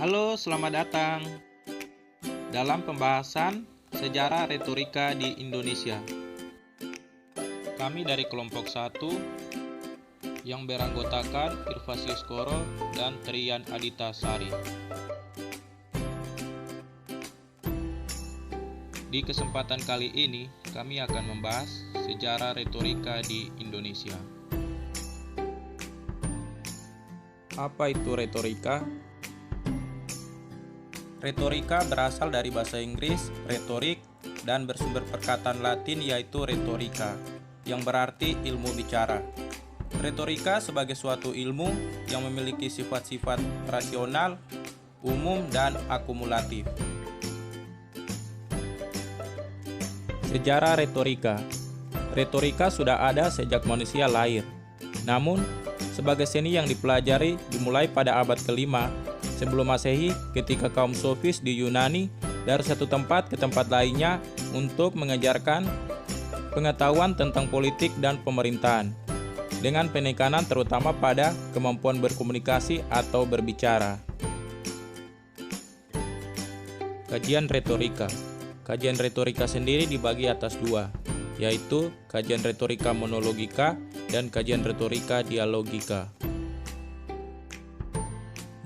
Halo, selamat datang dalam pembahasan sejarah retorika di Indonesia. Kami dari kelompok 1 yang beranggotakan Irvasius Koro dan Trian Adita Sari. Di kesempatan kali ini, kami akan membahas sejarah retorika di Indonesia. Apa itu retorika? Retorika berasal dari bahasa Inggris retorik dan bersumber perkataan Latin yaitu retorika, yang berarti ilmu bicara. Retorika sebagai suatu ilmu yang memiliki sifat-sifat rasional, umum, dan akumulatif. Sejarah retorika. Retorika sudah ada sejak manusia lahir. Namun, sebagai seni yang dipelajari dimulai pada abad ke-5 sebelum Masehi ketika kaum sofis di Yunani dari satu tempat ke tempat lainnya untuk mengajarkan pengetahuan tentang politik dan pemerintahan dengan penekanan terutama pada kemampuan berkomunikasi atau berbicara. Kajian retorika. Kajian retorika sendiri dibagi atas dua, yaitu kajian retorika monologika dan kajian retorika dialogika.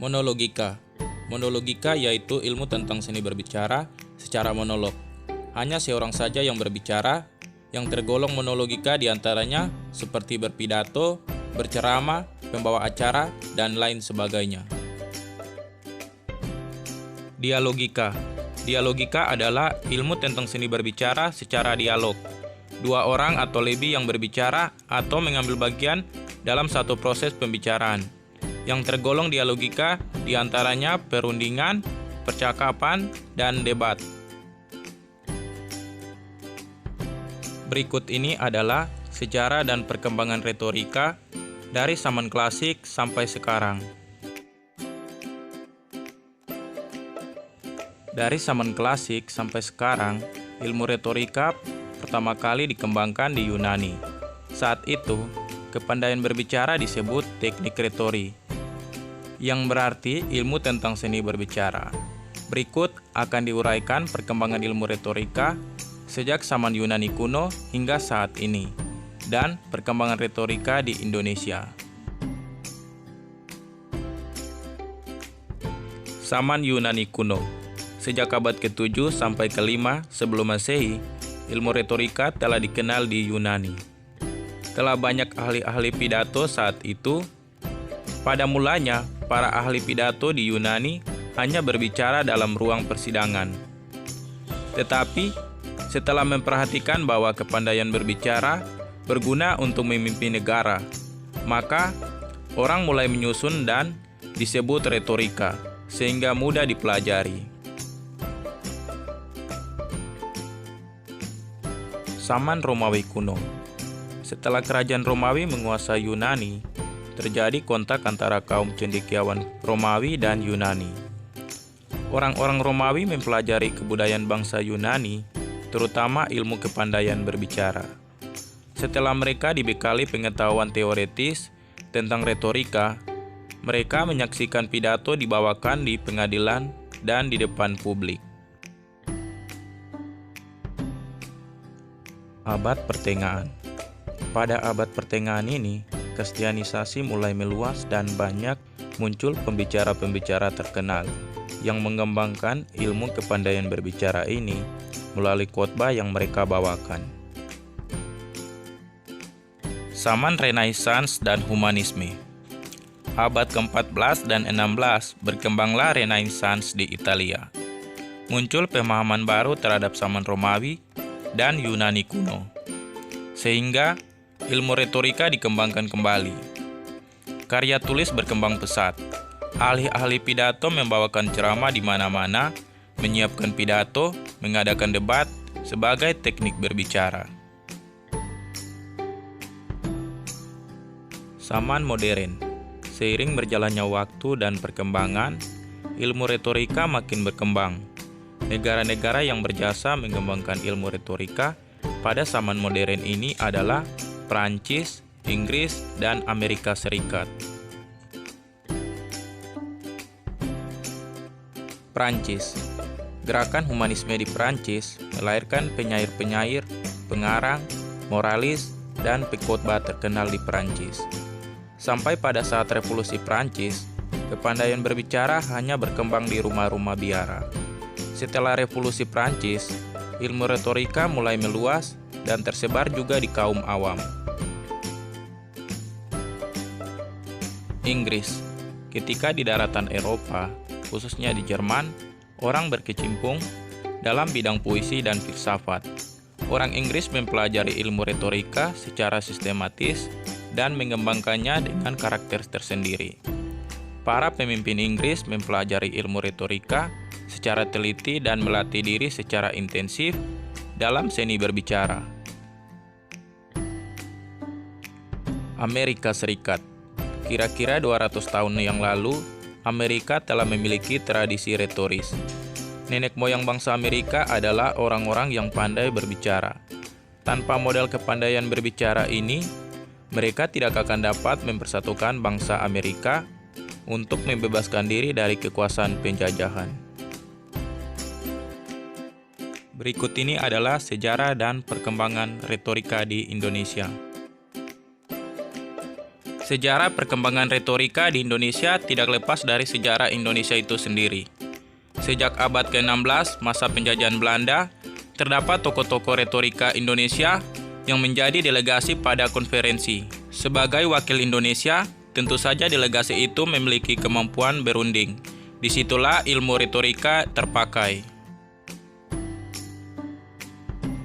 Monologika yaitu ilmu tentang seni berbicara secara monolog. Hanya seorang saja yang berbicara, yang tergolong monologika diantaranya seperti berpidato, berceramah, pembawa acara, dan lain sebagainya. Dialogika adalah ilmu tentang seni berbicara secara dialog. Dua orang atau lebih yang berbicara atau mengambil bagian dalam satu proses pembicaraan. Yang tergolong dialogika diantaranya perundingan, percakapan, dan debat. Berikut ini adalah sejarah dan perkembangan retorika dari zaman klasik sampai sekarang. Dari zaman klasik sampai sekarang, ilmu retorika pertama kali dikembangkan di Yunani. Saat itu, kepandaian berbicara disebut teknik retori, yang berarti ilmu tentang seni berbicara. Berikut akan diuraikan perkembangan ilmu retorika sejak zaman Yunani kuno hingga saat ini, dan perkembangan retorika di Indonesia. Zaman Yunani kuno. Sejak abad ke-7 sampai ke-5 sebelum Masehi, ilmu retorika telah dikenal di Yunani. Telah banyak ahli-ahli pidato saat itu. Pada mulanya, para ahli pidato di Yunani hanya berbicara dalam ruang persidangan. Tetapi, setelah memperhatikan bahwa kepandaian berbicara berguna untuk memimpin negara, maka orang mulai menyusun dan disebut retorika, sehingga mudah dipelajari. Zaman Romawi kuno. Setelah kerajaan Romawi menguasai Yunani, terjadi kontak antara kaum cendekiawan Romawi dan Yunani. Orang-orang Romawi mempelajari kebudayaan bangsa Yunani, terutama ilmu kepandaian berbicara. Setelah mereka dibekali pengetahuan teoretis tentang retorika, mereka menyaksikan pidato dibawakan di pengadilan dan di depan publik. Abad Pertengahan. Pada abad pertengahan ini, kristianisasi mulai meluas dan banyak muncul pembicara-pembicara terkenal yang mengembangkan ilmu kepandaian berbicara ini melalui khotbah yang mereka bawakan. Zaman Renaissance dan Humanisme. Abad ke-14 dan 16 berkembanglah Renaissance di Italia. Muncul pemahaman baru terhadap zaman Romawi dan Yunani kuno, sehingga ilmu retorika dikembangkan kembali. Karya tulis berkembang pesat. Ahli-ahli pidato membawakan ceramah di mana-mana, menyiapkan pidato, mengadakan debat sebagai teknik berbicara. Zaman modern. Seiring berjalannya waktu dan perkembangan, ilmu retorika makin berkembang. Negara-negara yang berjasa mengembangkan ilmu retorika pada zaman modern ini adalah Prancis, Inggris, dan Amerika Serikat. Prancis. Gerakan humanisme di Prancis melahirkan penyair-penyair, pengarang, moralis, dan pekhotbah terkenal di Prancis. Sampai pada saat Revolusi Prancis, kepandaian berbicara hanya berkembang di rumah-rumah biara. Setelah Revolusi Prancis, ilmu retorika mulai meluas dan tersebar juga di kaum awam. Inggris. Ketika di daratan Eropa, khususnya di Jerman, orang berkecimpung dalam bidang puisi dan filsafat. Orang Inggris mempelajari ilmu retorika secara sistematis dan mengembangkannya dengan karakter tersendiri. Para pemimpin Inggris mempelajari ilmu retorika secara teliti dan melatih diri secara intensif dalam seni berbicara. Amerika Serikat. Kira-kira 200 tahun yang lalu, Amerika telah memiliki tradisi retoris. Nenek moyang bangsa Amerika adalah orang-orang yang pandai berbicara. Tanpa modal kepandaian berbicara ini, mereka tidak akan dapat mempersatukan bangsa Amerika untuk membebaskan diri dari kekuasaan penjajahan. Berikut ini adalah sejarah dan perkembangan retorika di Indonesia. Sejarah perkembangan retorika di Indonesia tidak lepas dari sejarah Indonesia itu sendiri. Sejak abad ke-16, masa penjajahan Belanda, terdapat tokoh-tokoh retorika Indonesia yang menjadi delegasi pada konferensi. Sebagai wakil Indonesia, tentu saja delegasi itu memiliki kemampuan berunding. Disitulah ilmu retorika terpakai.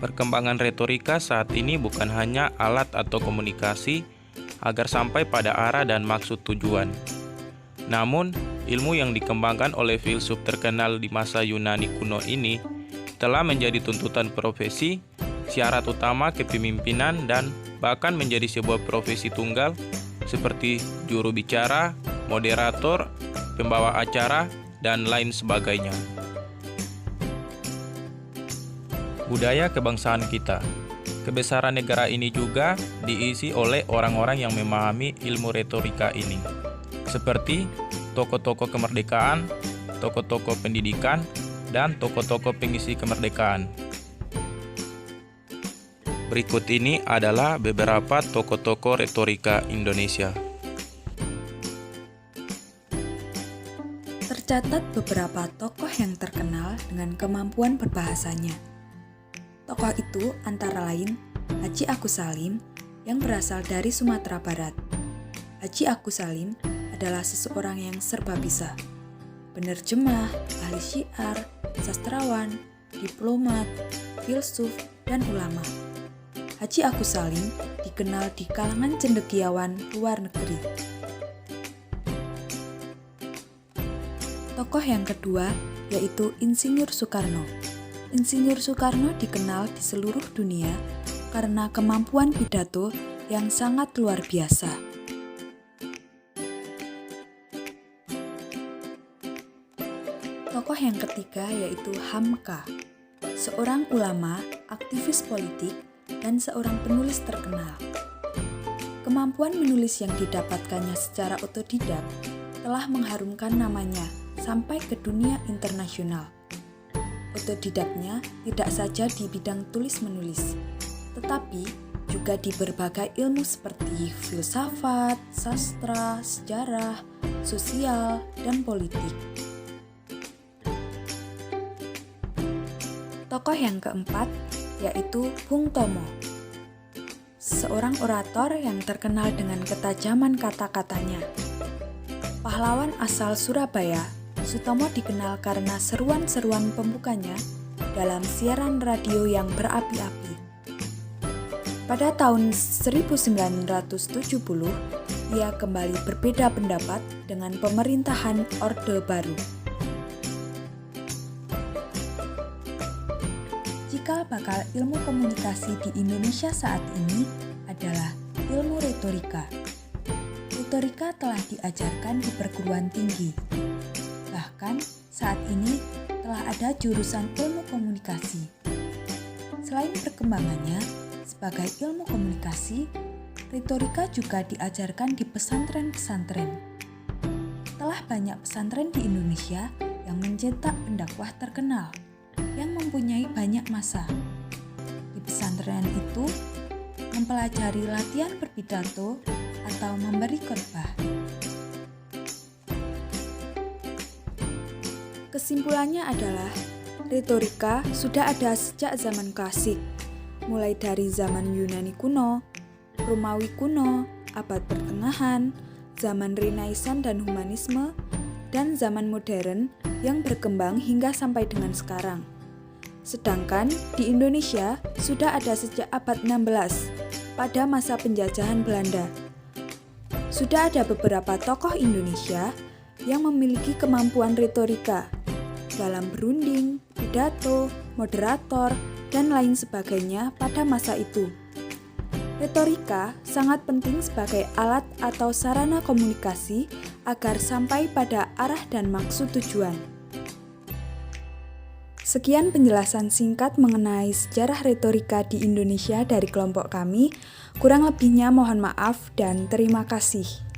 Perkembangan retorika saat ini bukan hanya alat atau komunikasi agar sampai pada arah dan maksud tujuan. Namun, ilmu yang dikembangkan oleh filsuf terkenal di masa Yunani kuno ini telah menjadi tuntutan profesi, syarat utama kepemimpinan, dan bahkan menjadi sebuah profesi tunggal seperti juru bicara, moderator, pembawa acara, dan lain sebagainya. Budaya kebangsaan kita. Kebesaran negara ini juga diisi oleh orang-orang yang memahami ilmu retorika ini, seperti tokoh-tokoh kemerdekaan, tokoh-tokoh pendidikan, dan tokoh-tokoh pengisi kemerdekaan. Berikut ini adalah beberapa tokoh-tokoh retorika Indonesia. Tercatat beberapa tokoh yang terkenal dengan kemampuan berbahasanya. Tokoh itu antara lain Haji Agus Salim yang berasal dari Sumatera Barat. Haji Agus Salim adalah seseorang yang serba bisa. Penerjemah, ahli syiar, sastrawan, diplomat, filsuf, dan ulama. Haji Agus Salim dikenal di kalangan cendekiawan luar negeri. Tokoh yang kedua yaitu Insinyur Soekarno. Insinyur Soekarno dikenal di seluruh dunia karena kemampuan pidato yang sangat luar biasa. Tokoh yang ketiga yaitu Hamka, seorang ulama, aktivis politik, dan seorang penulis terkenal. Kemampuan menulis yang didapatkannya secara otodidak telah mengharumkan namanya sampai ke dunia internasional. Otodidaknya tidak saja di bidang tulis-menulis, tetapi juga di berbagai ilmu seperti filsafat, sastra, sejarah, sosial, dan politik. Tokoh yang keempat yaitu Bung Tomo, seorang orator yang terkenal dengan ketajaman kata-katanya. Pahlawan asal Surabaya, Sutomo dikenal karena seruan-seruan pembukanya dalam siaran radio yang berapi-api. Pada tahun 1970, ia kembali berbeda pendapat dengan pemerintahan Orde Baru. Cikal bakal ilmu komunikasi di Indonesia saat ini adalah ilmu retorika. Retorika telah diajarkan di perguruan tinggi. Bahkan saat ini telah ada jurusan ilmu komunikasi. Selain perkembangannya sebagai ilmu komunikasi, retorika juga diajarkan di pesantren-pesantren. Telah banyak pesantren di Indonesia yang mencetak pendakwah terkenal yang mempunyai banyak massa. Di pesantren itu mempelajari latihan berpidato atau memberi khotbah. Kesimpulannya adalah retorika sudah ada sejak zaman klasik, mulai dari zaman Yunani kuno, Romawi kuno, abad pertengahan, zaman Renaissance dan humanisme, dan zaman modern yang berkembang hingga sampai dengan sekarang. Sedangkan di Indonesia sudah ada sejak abad 16 pada masa penjajahan Belanda. Sudah ada beberapa tokoh Indonesia yang memiliki kemampuan retorika dalam berunding, pidato, moderator, dan lain sebagainya pada masa itu. Retorika sangat penting sebagai alat atau sarana komunikasi agar sampai pada arah dan maksud tujuan. Sekian penjelasan singkat mengenai sejarah retorika di Indonesia dari kelompok kami. Kurang lebihnya mohon maaf dan terima kasih.